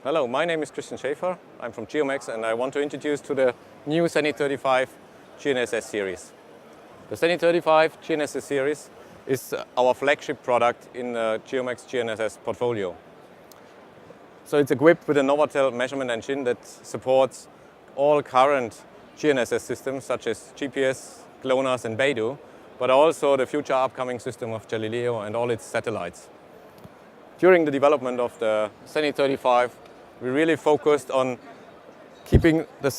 Hello, my name is Christian Schäfer. I'm from Geomax and I want to introduce to the new Zenith35 GNSS series. The Zenith35 GNSS series is our flagship product in the Geomax GNSS portfolio. So it's equipped with a Novatel measurement engine that supports all current GNSS systems such as GPS, GLONASS and Beidou, but also the future upcoming system of Galileo and all its satellites. During the development of the Zenith35, we really focused on keeping the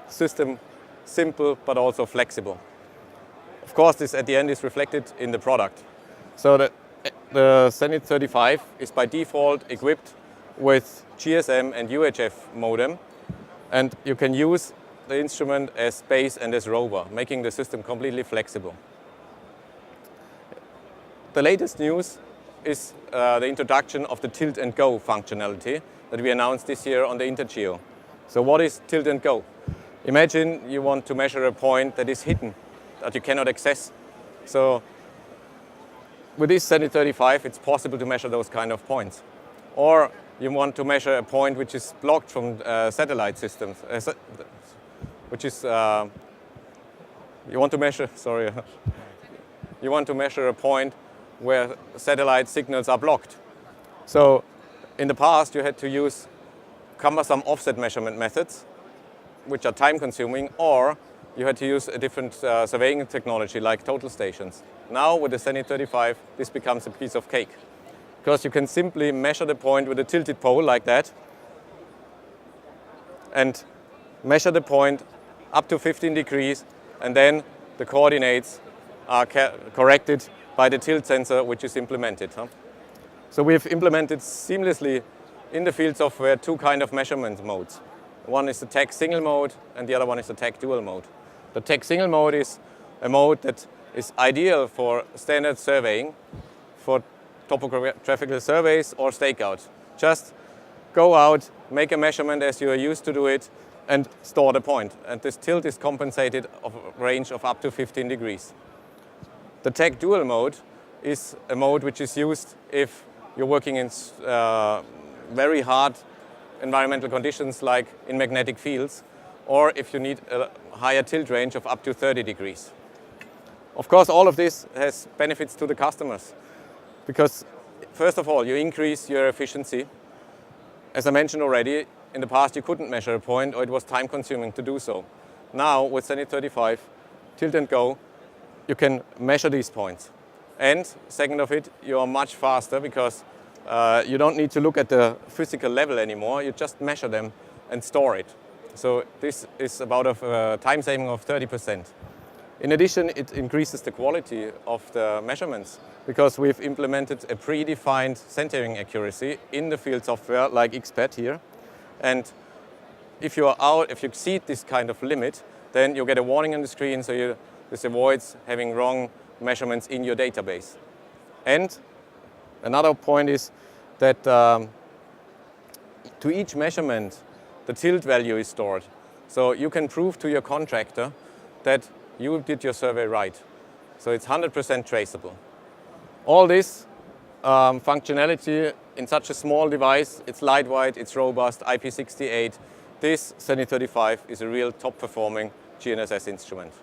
system simple but also flexible. Of course, this at the end is reflected in the product. So the Zenith35 is by default equipped with GSM and UHF modem, and you can use the instrument as base and as rover, making the system completely flexible. The latest news is the introduction of the Tilt Go functionality that we announced this year on the InterGeo. So what is Tilt Go? Imagine you want to measure a point that is hidden, that you cannot access. So with this Zenith35, it's possible to measure those kind of points. Or you want to measure a point which is blocked from satellite systems, which is, you want to measure a point where satellite signals are blocked. So in the past, you had to use cumbersome offset measurement methods, which are time-consuming, or you had to use a different surveying technology like total stations. Now, with the Zenith35, this becomes a piece of cake, because you can simply measure the point with a tilted pole like that, and measure the point up to 15 degrees, and then the coordinates are corrected by the tilt sensor which is implemented. So we've implemented seamlessly in the field software two kind of measurement modes. One is the TAG single mode and the other one is the TAG dual mode. The TAG single mode is a mode that is ideal for standard surveying, for topographical surveys or stakeouts. Just go out, make a measurement as you are used to do it, and store the point. And this tilt is compensated of a range of up to 15 degrees. The TAG dual mode is a mode which is used if you're working in very hard environmental conditions like in magnetic fields, or if you need a higher tilt range of up to 30 degrees. Of course, all of this has benefits to the customers, because first of all, you increase your efficiency. As I mentioned already, in the past you couldn't measure a point or it was time consuming to do so. Now with Zenith35 Tilt Go, you can measure these points. And second of it, you are much faster because you don't need to look at the physical level anymore. You just measure them and store it. So this is about a time saving of 30%. In addition, it increases the quality of the measurements because we've implemented a predefined centering accuracy in the field software like XPAD here. And if you exceed this kind of limit, then you get a warning on the screen, so this avoids having wrong measurements in your database. And another point is that to each measurement, the tilt value is stored. So you can prove to your contractor that you did your survey right. So it's 100% traceable. All this functionality in such a small device, it's lightweight, it's robust, IP68. This Zenith35 is a real top-performing GNSS instrument.